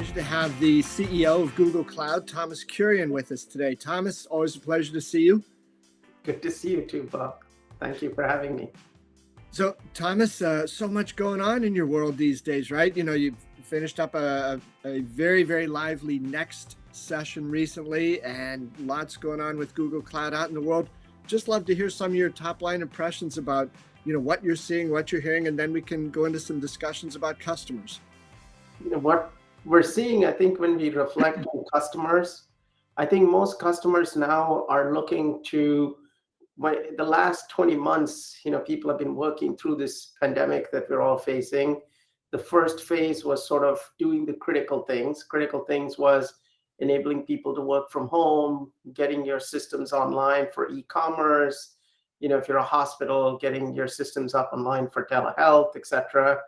pleasure to have the CEO of Google Cloud, Thomas Kurian, with us today. Thomas, always a pleasure to see you. Good to see you too, Bob. Thank you for having me. So, Thomas, so much going on in your world these days, right? You know, you've finished up a very, very lively next session recently, and lots going on with Google Cloud out in the world. Just love to hear some of your top line impressions about, what you're seeing, what you're hearing, and then we can go into some discussions about customers. What we're seeing, I think, when we reflect on customers, I think most customers now are looking to the last 20 months, people have been working through this pandemic that we're all facing. The first phase was sort of doing the critical things. Critical things was enabling people to work from home, getting your systems online for e-commerce. If you're a hospital, getting your systems up online for telehealth, etc.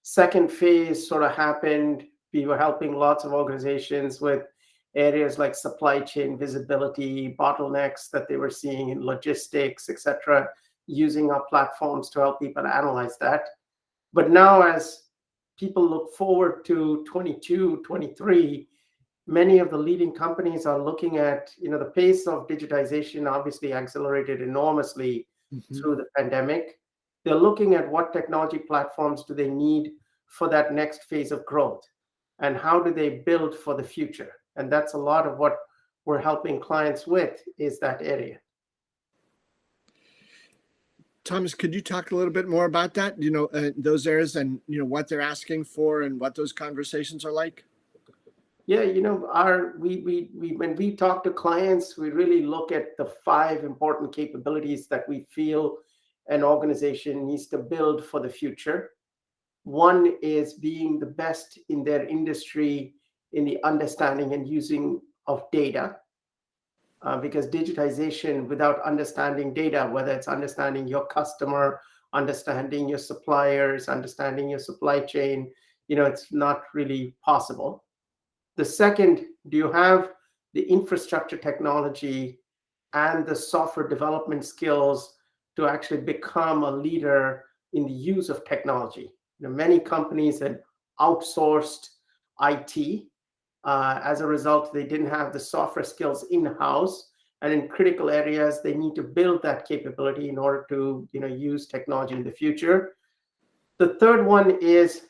Second phase sort of happened. We were helping lots of organizations with areas like supply chain visibility, bottlenecks that they were seeing in logistics, etc., using our platforms to help people analyze that. But now, as people look forward to 22, 23, many of the leading companies are looking at, the pace of digitization obviously accelerated enormously through the pandemic. They're looking at what technology platforms do they need for that next phase of growth, and how do they build for the future. And that's a lot of what we're helping clients with, is that area. Thomas, could you talk a little bit more about that, those areas and, what they're asking for and what those conversations are like? Yeah, when we talk to clients, we really look at the 5 important capabilities that we feel an organization needs to build for the future. One is being the best in their industry in the understanding and using of data, because digitization without understanding data, whether it's understanding your customer, understanding your suppliers, understanding your supply chain, it's not really possible. The second, do you have the infrastructure technology and the software development skills to actually become a leader in the use of technology? Many companies had outsourced IT. As a result, they didn't have the software skills in-house, and in critical areas, they need to build that capability in order to use technology in the future. The third one is,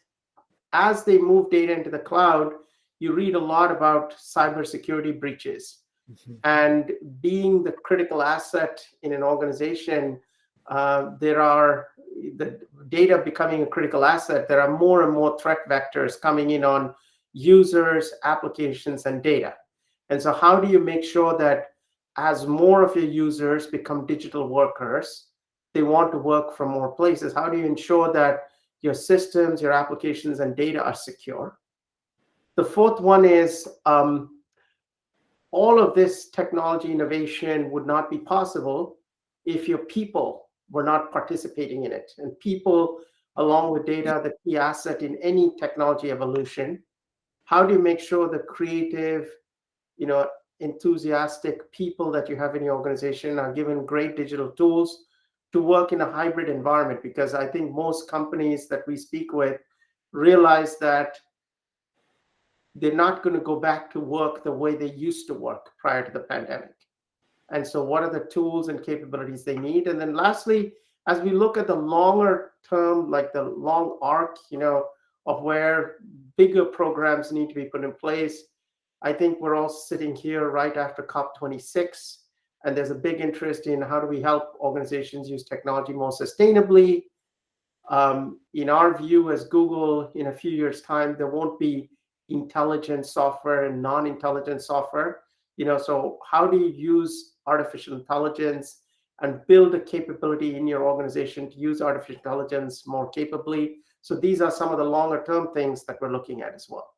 as they move data into the cloud, you read a lot about cybersecurity breaches. And being the critical asset in an organization, the data becoming a critical asset, there are more and more threat vectors coming in on users, applications, and data. And so how do you make sure that as more of your users become digital workers, they want to work from more places? How do you ensure that your systems, your applications, and data are secure? The fourth one is, all of this technology innovation would not be possible if your people were not participating in it. And people, along with data, are the key asset in any technology evolution. How do you make sure the creative, enthusiastic people that you have in your organization are given great digital tools to work in a hybrid environment? Because I think most companies that we speak with realize that they're not going to go back to work the way they used to work prior to the pandemic. And so what are the tools and capabilities they need? And then lastly, as we look at the longer term, like the long arc, of where bigger programs need to be put in place, I think we're all sitting here right after COP26, and there's a big interest in how do we help organizations use technology more sustainably. In our view as Google, in a few years' time, there won't be intelligent software and non-intelligent software. So how do you use artificial intelligence and build a capability in your organization to use artificial intelligence more capably? So these are some of the longer term things that we're looking at as well.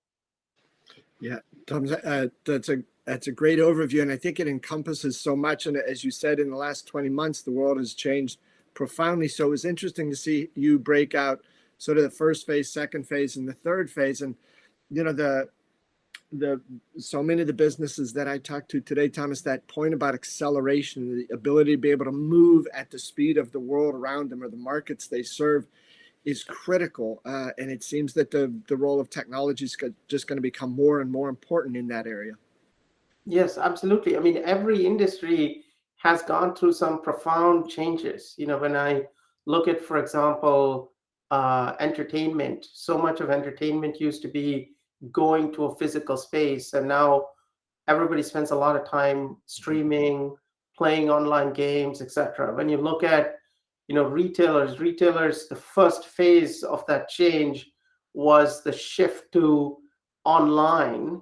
Yeah, Tom, that's a great overview, and I think it encompasses so much. And as you said, in the last 20 months, the world has changed profoundly. So it was interesting to see you break out sort of the first phase, second phase, and the third phase. And the so many of the businesses that I talked to today, Thomas, that point about acceleration, the ability to be able to move at the speed of the world around them or the markets they serve, is critical, and it seems that the role of technology is just going to become more and more important in that area. Yes, absolutely. I mean, every industry has gone through some profound changes. When I look at, for example, entertainment, so much of entertainment used to be going to a physical space, and now everybody spends a lot of time streaming, playing online games, etc. When you look at, retailers, the first phase of that change was the shift to online.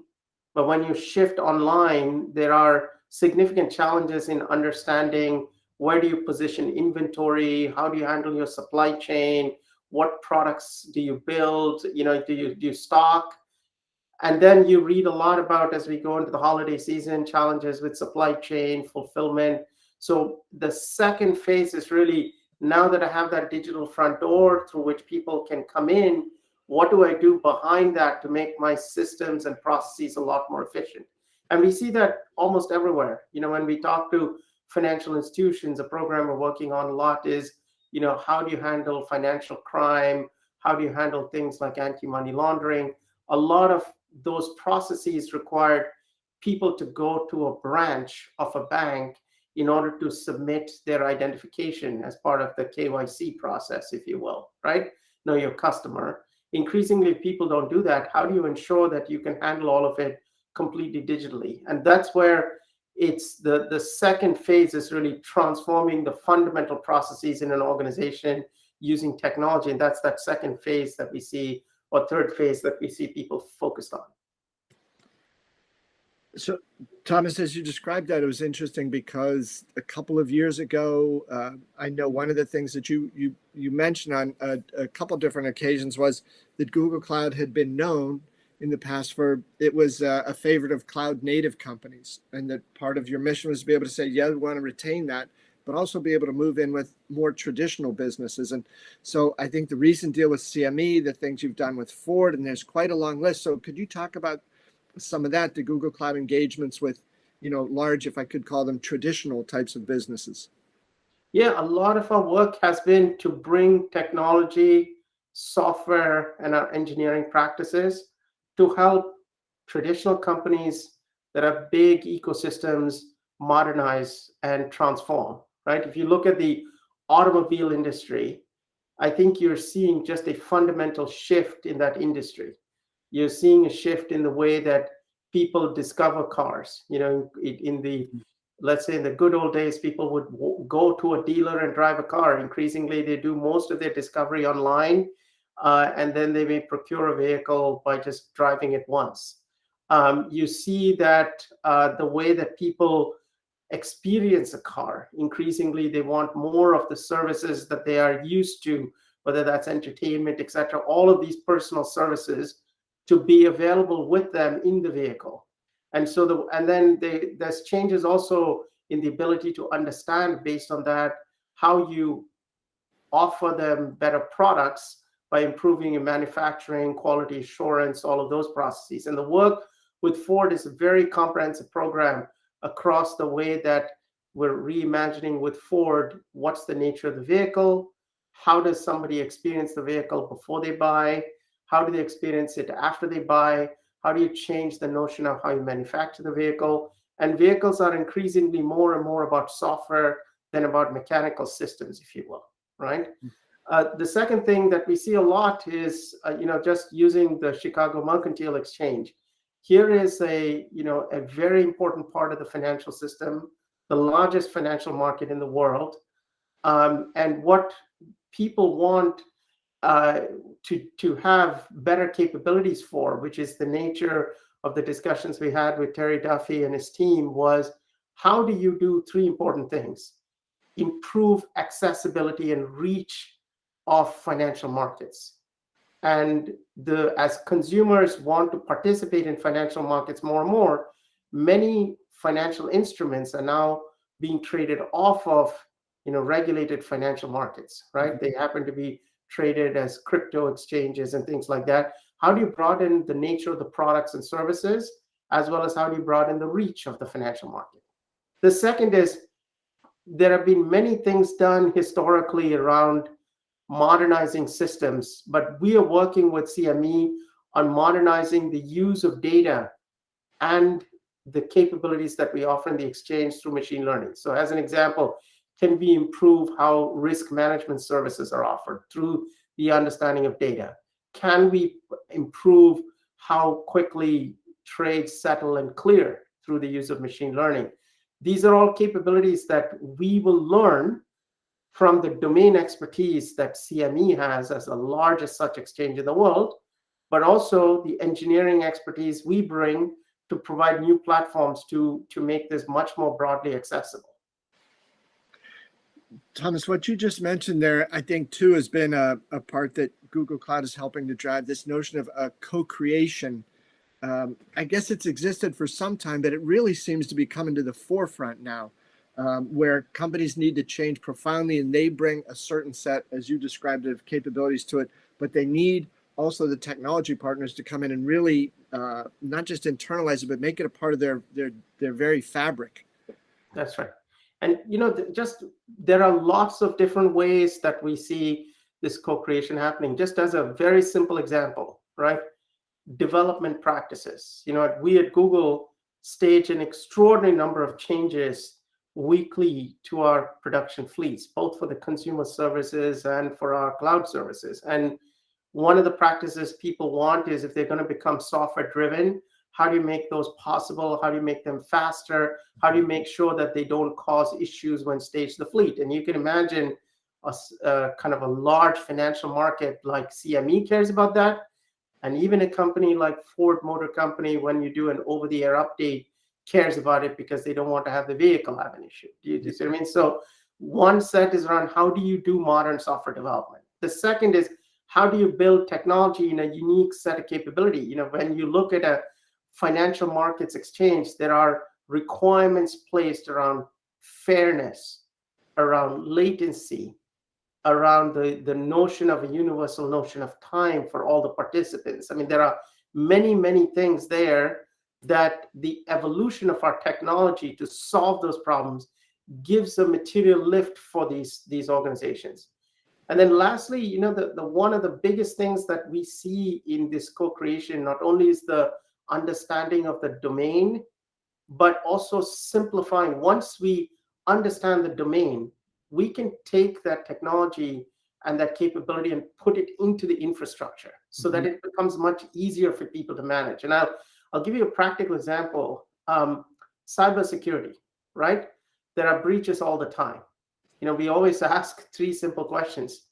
But when you shift online, there are significant challenges in understanding where do you position inventory, how do you handle your supply chain, what products do you build, do you stock? And then you read a lot about, as we go into the holiday season, challenges with supply chain fulfillment. So the second phase is really, now that I have that digital front door through which people can come in, what do I do behind that to make my systems and processes a lot more efficient? And we see that almost everywhere. When we talk to financial institutions, a program we're working on a lot is, how do you handle financial crime? How do you handle things like anti-money laundering? A lot of those processes required people to go to a branch of a bank in order to submit their identification as part of the KYC process, if you will, right? Know your customer. Increasingly, people don't do that. How do you ensure that you can handle all of it completely digitally? And that's where it's the second phase is really transforming the fundamental processes in an organization using technology. And that's that second phase that we see, or third phase that we see people focused on. So, Thomas, as you described that, it was interesting because a couple of years ago, I know one of the things that you mentioned on a couple different occasions was that Google Cloud had been known in the past for it was a favorite of cloud native companies, and that part of your mission was to be able to say, yeah, we want to retain that, but also be able to move in with more traditional businesses. And so I think the recent deal with CME, the things you've done with Ford, and there's quite a long list. So could you talk about some of that, the Google Cloud engagements with, large, if I could call them traditional types of businesses? Yeah, a lot of our work has been to bring technology, software, and our engineering practices to help traditional companies that have big ecosystems modernize and transform, right? If you look at the automobile industry, I think you're seeing just a fundamental shift in that industry. You're seeing a shift in the way that people discover cars. In the, let's say, in the good old days, people would go to a dealer and drive a car. Increasingly, they do most of their discovery online, and then they may procure a vehicle by just driving it once. You see that the way that people experience a car, increasingly they want more of the services that they are used to, whether that's entertainment, etc. All of these personal services to be available with them in the vehicle. And so there's changes also in the ability to understand, based on that, how you offer them better products by improving your manufacturing, quality assurance, all of those processes. And the work with Ford is a very comprehensive program across the way that we're reimagining with Ford what's the nature of the vehicle, how does somebody experience the vehicle before they buy, how do they experience it after they buy, how do you change the notion of how you manufacture the vehicle. And vehicles are increasingly more and more about software than about mechanical systems, if you will, right? The second thing that we see a lot is, just using the Chicago Mercantile Exchange. Here is a very important part of the financial system, the largest financial market in the world, and what people want to have better capabilities for, which is the nature of the discussions we had with Terry Duffy and his team, was how do you do three important things: improve accessibility and reach of financial markets. And as consumers want to participate in financial markets more and more, many financial instruments are now being traded off of regulated financial markets, right? They happen to be traded as crypto exchanges and things like that. How do you broaden the nature of the products and services, as well as how do you broaden the reach of the financial market? The second is, there have been many things done historically around modernizing systems, but we are working with CME on modernizing the use of data and the capabilities that we offer in the exchange through machine learning. So as an example, can we improve how risk management services are offered through the understanding of data? Can we improve how quickly trades settle and clear through the use of machine learning? These are all capabilities that we will learn from the domain expertise that CME has as the largest such exchange in the world, but also the engineering expertise we bring to provide new platforms to make this much more broadly accessible. Thomas, what you just mentioned there, I think too, has been a part that Google Cloud is helping to drive, this notion of co-creation. I guess it's existed for some time, but it really seems to be coming to the forefront now, where companies need to change profoundly, and they bring a certain set, as you described it, of capabilities to it, but they need also the technology partners to come in and really not just internalize it, but make it a part of their very fabric. That's right. And just there are lots of different ways that we see this co-creation happening. Just as a very simple example, right? Development practices. We at Google stage an extraordinary number of changes weekly to our production fleets, both for the consumer services and for our cloud services. And one of the practices people want is, if they're going to become software driven, how do you make those possible? How do you make them faster? How do you make sure that they don't cause issues when stage the fleet? And you can imagine a kind of a large financial market like CME cares about that. And even a company like Ford Motor Company, when you do an over-the-air update, cares about it because they don't want to have the vehicle have an issue. Do you see what I mean? So one set is around how do you do modern software development. The second is how do you build technology in a unique set of capability. When you look at a financial markets exchange, there are requirements placed around fairness, around latency, around the notion of a universal notion of time for all the participants. I mean, there are many, many things there that the evolution of our technology to solve those problems gives a material lift for these organizations. And then lastly, the one of the biggest things that we see in this co-creation not only is the understanding of the domain, but also simplifying. Once we understand the domain, we can take that technology and that capability and put it into the infrastructure so that it becomes much easier for people to manage. And I'll give you a practical example. Cybersecurity, right? There are breaches all the time. We always ask three simple questions.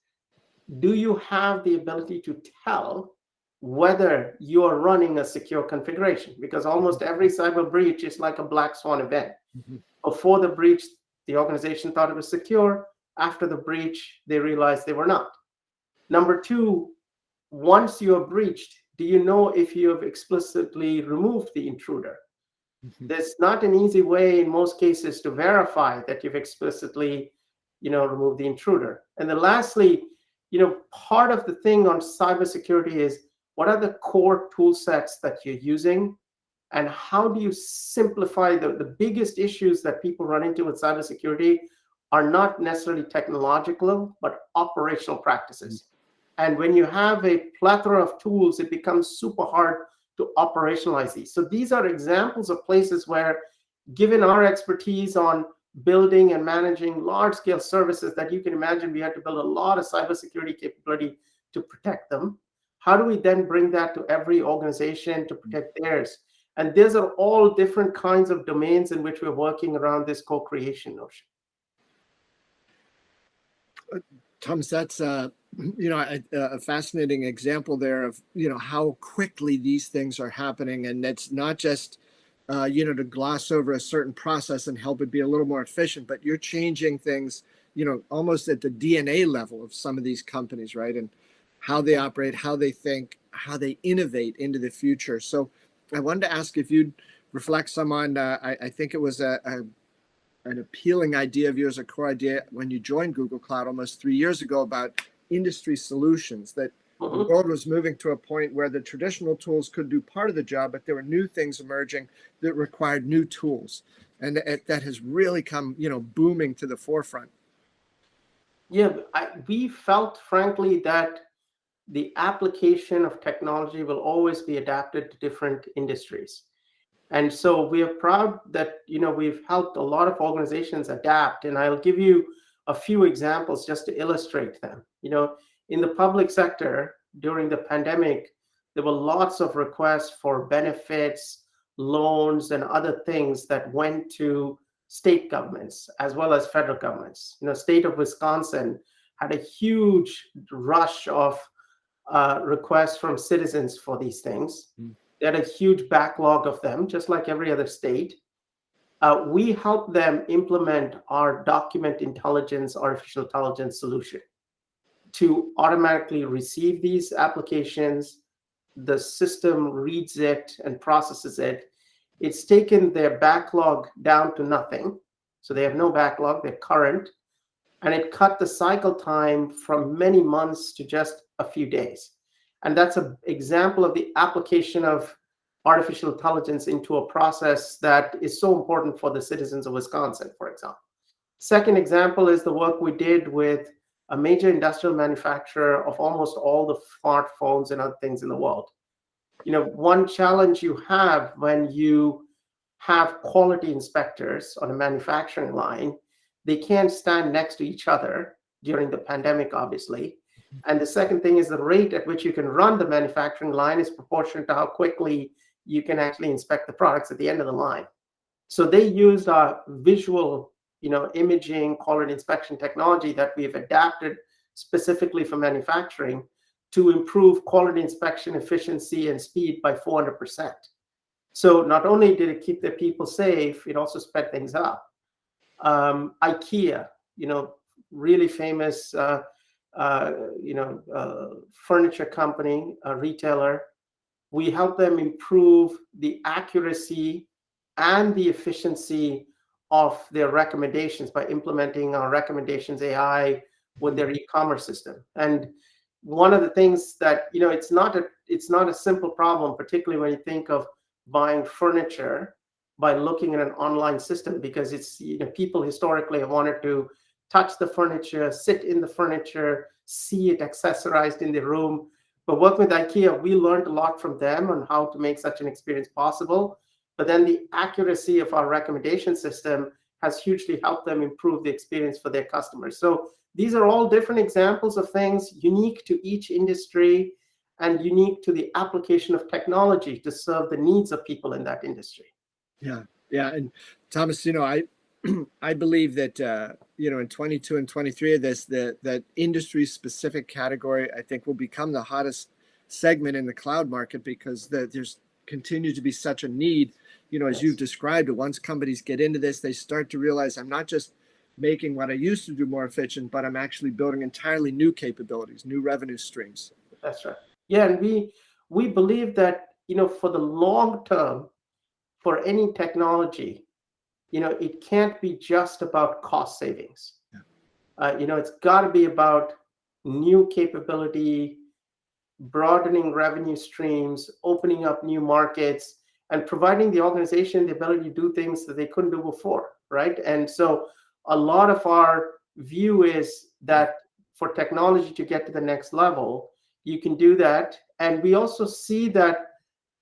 Do you have the ability to tell whether you are running a secure configuration? Because almost every cyber breach is like a black swan event. Before the breach, the organization thought it was secure. After the breach, they realized they were not. Number two, once you are breached, do you know if you have explicitly removed the intruder? There's not an easy way in most cases to verify that you've explicitly, removed the intruder. And then lastly, part of the thing on cybersecurity is, what are the core tool sets that you're using? And how do you simplify the biggest issues that people run into with cybersecurity are not necessarily technological, but operational practices. And when you have a plethora of tools, it becomes super hard to operationalize these. So these are examples of places where, given our expertise on building and managing large-scale services that you can imagine, we had to build a lot of cybersecurity capability to protect them. How do we then bring that to every organization to protect theirs? And these are all different kinds of domains in which we're working around this co-creation notion. Thomas, that's a fascinating example there of how quickly these things are happening, and it's not just to gloss over a certain process and help it be a little more efficient, but you're changing things almost at the DNA level of some of these companies, right? And how they operate, how they think, how they innovate into the future. So I wanted to ask if you'd reflect some on, I think it was an appealing idea of yours, a core idea when you joined Google Cloud almost 3 years ago, about industry solutions, that the world was moving to a point where the traditional tools could do part of the job, but there were new things emerging that required new tools. And that has really come, booming to the forefront. Yeah, we felt, frankly, that the application of technology will always be adapted to different industries. And so we are proud that, we've helped a lot of organizations adapt. And I'll give you a few examples just to illustrate them. In the public sector during the pandemic, there were lots of requests for benefits, loans, and other things that went to state governments as well as federal governments. State of Wisconsin had a huge rush of requests from citizens for these things. Mm. They had a huge backlog of them, just like every other state. We help them implement our document intelligence, artificial intelligence solution to automatically receive these applications. The system reads it and processes it. It's taken their backlog down to nothing. So they have no backlog, they're current. And it cut the cycle time from many months to just a few days. And that's an example of the application of artificial intelligence into a process that is so important for the citizens of Wisconsin, for example. Second example is the work we did with a major industrial manufacturer of almost all the smartphones and other things in the world. One challenge you have when you have quality inspectors on a manufacturing line, they can't stand next to each other during the pandemic, obviously. And the second thing is the rate at which you can run the manufacturing line is proportionate to how quickly you can actually inspect the products at the end of the line. So they used our visual, imaging, quality inspection technology that we've adapted specifically for manufacturing to improve quality inspection efficiency and speed by 400%. So not only did it keep their people safe, it also sped things up. IKEA, really famous, furniture company, a retailer. We help them improve the accuracy and the efficiency of their recommendations by implementing our recommendations AI with their e-commerce system. And one of the things that, it's not a simple problem, particularly when you think of buying furniture by looking at an online system, because it's, people historically have wanted to touch the furniture, sit in the furniture, see it accessorized in the room. But working with IKEA, we learned a lot from them on how to make such an experience possible. But then the accuracy of our recommendation system has hugely helped them improve the experience for their customers. So these are all different examples of things unique to each industry and unique to the application of technology to serve the needs of people in that industry. Yeah, yeah. And Thomas, I I believe that in 22 and 23 of this, that industry specific category, I think, will become the hottest segment in the cloud market, because there's continues to be such a need. As you've Yes, described it, once companies get into this, they start to realize, I'm not just making what I used to do more efficient, but I'm actually building entirely new capabilities, new revenue streams. that's right. Yeah, and we believe that, for the long term, for any technology, it can't be just about cost savings. Yeah. It's got to be about new capability, broadening revenue streams, opening up new markets, and providing the organization the ability to do things that they couldn't do before, right? And so a lot of our view is that for technology to get to the next level, you can do that. And we also see that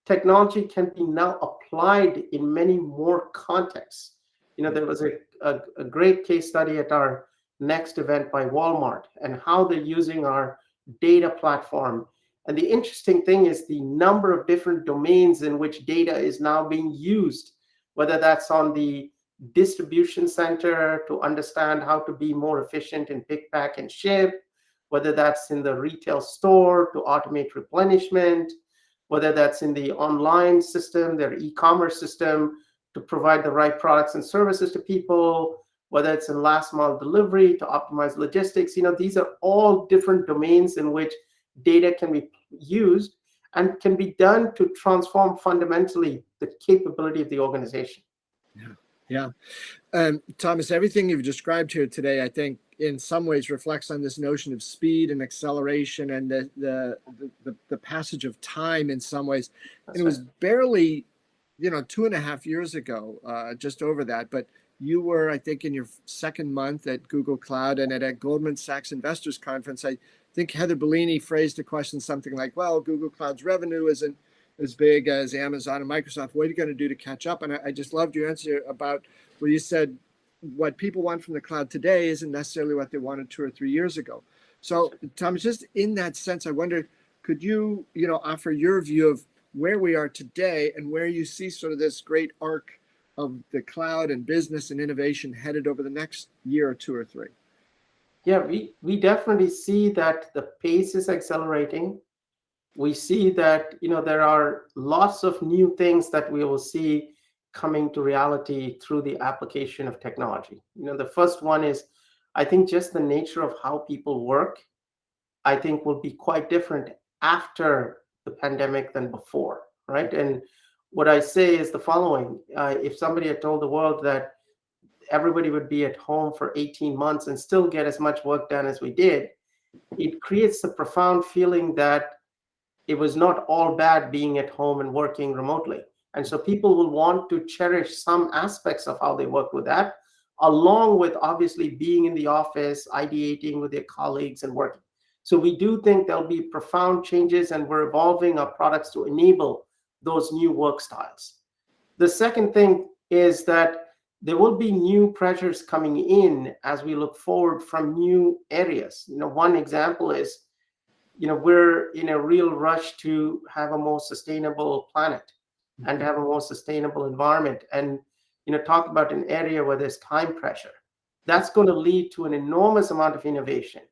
technology can be now applied in many more contexts. There was a great case study at our next event by Walmart and how they're using our data platform. And the interesting thing is the number of different domains in which data is now being used, whether that's on the distribution center to understand how to be more efficient in pick, pack, and ship, whether that's in the retail store to automate replenishment, whether that's in the online system, their e-commerce system, to provide the right products and services to people, whether it's in last mile delivery to optimize logistics. These are all different domains in which data can be used and can be done to transform fundamentally the capability of the organization. Yeah. Yeah. Thomas, everything you've described here today, I think, in some ways reflects on this notion of speed and acceleration and the passage of time in some ways. And That's it right. was barely, 2.5 years ago, just over that, but you were, I think, in your second month at Google Cloud, and at a Goldman Sachs Investors Conference, I think Heather Bellini phrased a question something like, well, Google Cloud's revenue isn't as big as Amazon and Microsoft. What are you going to do to catch up? And I just loved your answer about where you said what people want from the cloud today isn't necessarily what they wanted 2 or 3 years ago. So, Thomas, just in that sense, I wonder, could you, offer your view of where we are today and where you see sort of this great arc of the cloud and business and innovation headed over the next year or 2 or 3? Yeah, we definitely see that the pace is accelerating. We see that there are lots of new things that we will see coming to reality through the application of technology. The first one is, I think, just the nature of how people work, I think, will be quite different after the pandemic than before, right? And what I say is the following: if somebody had told the world that everybody would be at home for 18 months and still get as much work done as we did, it creates a profound feeling that it was not all bad being at home and working remotely. And so people will want to cherish some aspects of how they work with that, along with obviously being in the office, ideating with their colleagues and working. So we do think there'll be profound changes, and we're evolving our products to enable those new work styles. The second thing is that there will be new pressures coming in as we look forward from new areas. One example is, we're in a real rush to have a more sustainable planet and to have a more sustainable environment. And, talk about an area where there's time pressure. That's going to lead to an enormous amount of innovation,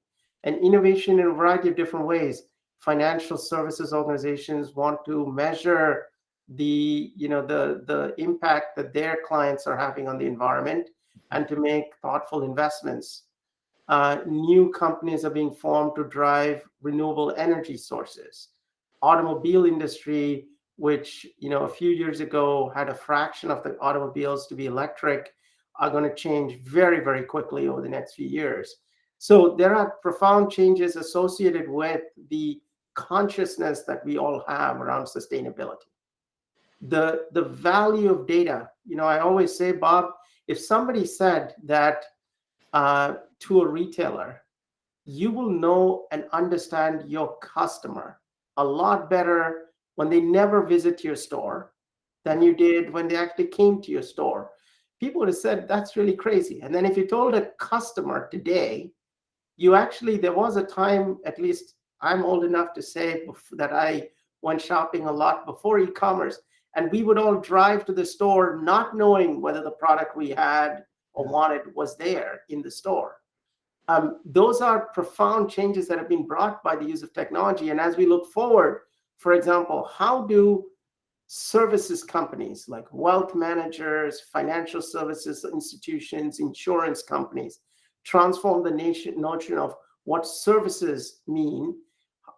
and innovation in a variety of different ways. Financial services organizations want to measure the impact that their clients are having on the environment and to make thoughtful investments. New companies are being formed to drive renewable energy sources. Automobile industry, which a few years ago had a fraction of the automobiles to be electric, are going to change very, very quickly over the next few years. So there are profound changes associated with the consciousness that we all have around sustainability. The value of data. I always say, Bob, if somebody said that to a retailer, you will know and understand your customer a lot better when they never visit your store than you did when they actually came to your store, people would have said that's really crazy. And then if you told a customer today, there was a time, at least I'm old enough to say, that I went shopping a lot before e-commerce, and we would all drive to the store not knowing whether the product we had or wanted was there in the store. Those are profound changes that have been brought by the use of technology. And as we look forward, for example, how do services companies like wealth managers, financial services institutions, insurance companies transform the notion of what services mean,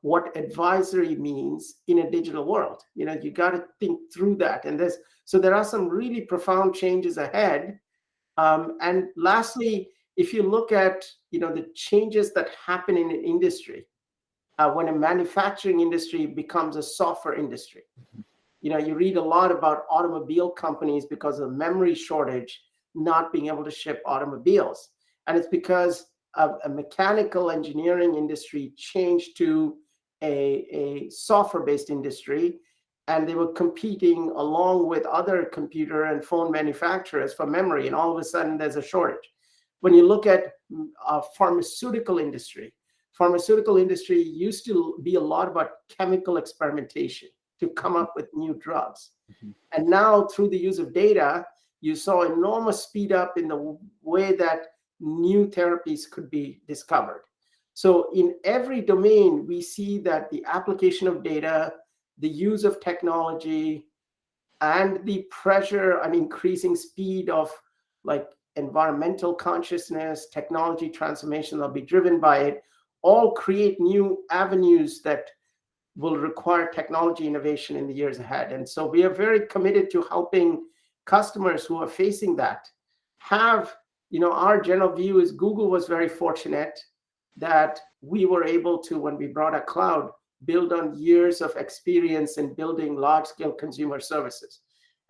what advisory means in a digital world? You got to think through that. And so there are some really profound changes ahead. And lastly, if you look at the changes that happen in an industry, when a manufacturing industry becomes a software industry, you read a lot about automobile companies because of memory shortage not being able to ship automobiles, and it's because a mechanical engineering industry changed to a software-based industry, and they were competing along with other computer and phone manufacturers for memory, and all of a sudden there's a shortage. When you look at pharmaceutical industry used to be a lot about chemical experimentation to come up with new drugs. Mm-hmm. And now through the use of data, you saw enormous speed up in the way that new therapies could be discovered. So in every domain, we see that the application of data, the use of technology, and the pressure and increasing speed of environmental consciousness, technology transformation that'll be driven by it, all create new avenues that will require technology innovation in the years ahead. And so we are very committed to helping customers who are facing that have, our general view is Google was very fortunate that we were able to, when we brought a cloud, build on years of experience in building large-scale consumer services.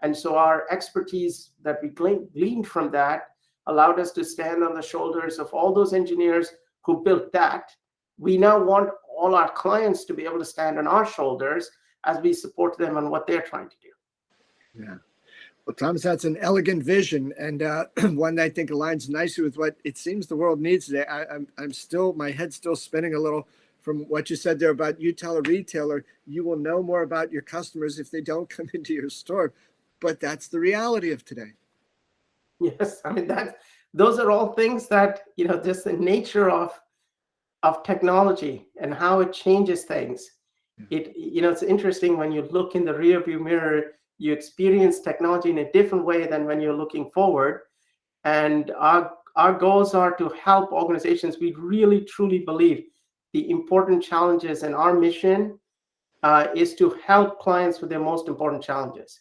And so our expertise that we gleaned from that allowed us to stand on the shoulders of all those engineers who built that. We now want all our clients to be able to stand on our shoulders as we support them on what they're trying to do. Yeah. Well, Thomas, that's an elegant vision, and one that I think aligns nicely with what it seems the world needs today. I'm still, my head's still spinning a little from what you said there about you tell a retailer you will know more about your customers if they don't come into your store, but that's the reality of today. Yes, I mean those are all things that, just the nature of technology and how it changes things. It's interesting when you look in the rearview mirror, you experience technology in a different way than when you're looking forward. And our goals are to help organizations. We really truly believe the important challenges, and our mission is to help clients with their most important challenges.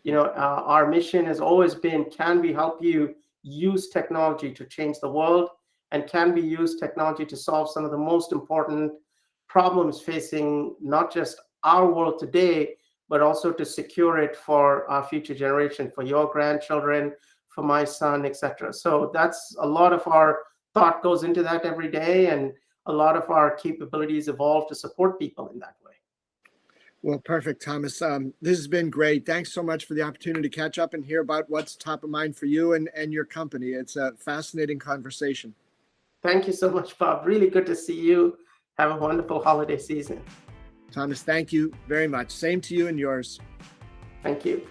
Our mission has always been, can we help you use technology to change the world? And can we use technology to solve some of the most important problems facing not just our world today, but also to secure it for our future generation, for your grandchildren, for my son, etc. So that's a lot of our thought goes into that every day, and a lot of our capabilities evolve to support people in that way. Well, perfect, Thomas. This has been great. Thanks so much for the opportunity to catch up and hear about what's top of mind for you and your company. It's a fascinating conversation. Thank you so much, Bob. Really good to see you. Have a wonderful holiday season. Thomas, thank you very much. Same to you and yours. Thank you.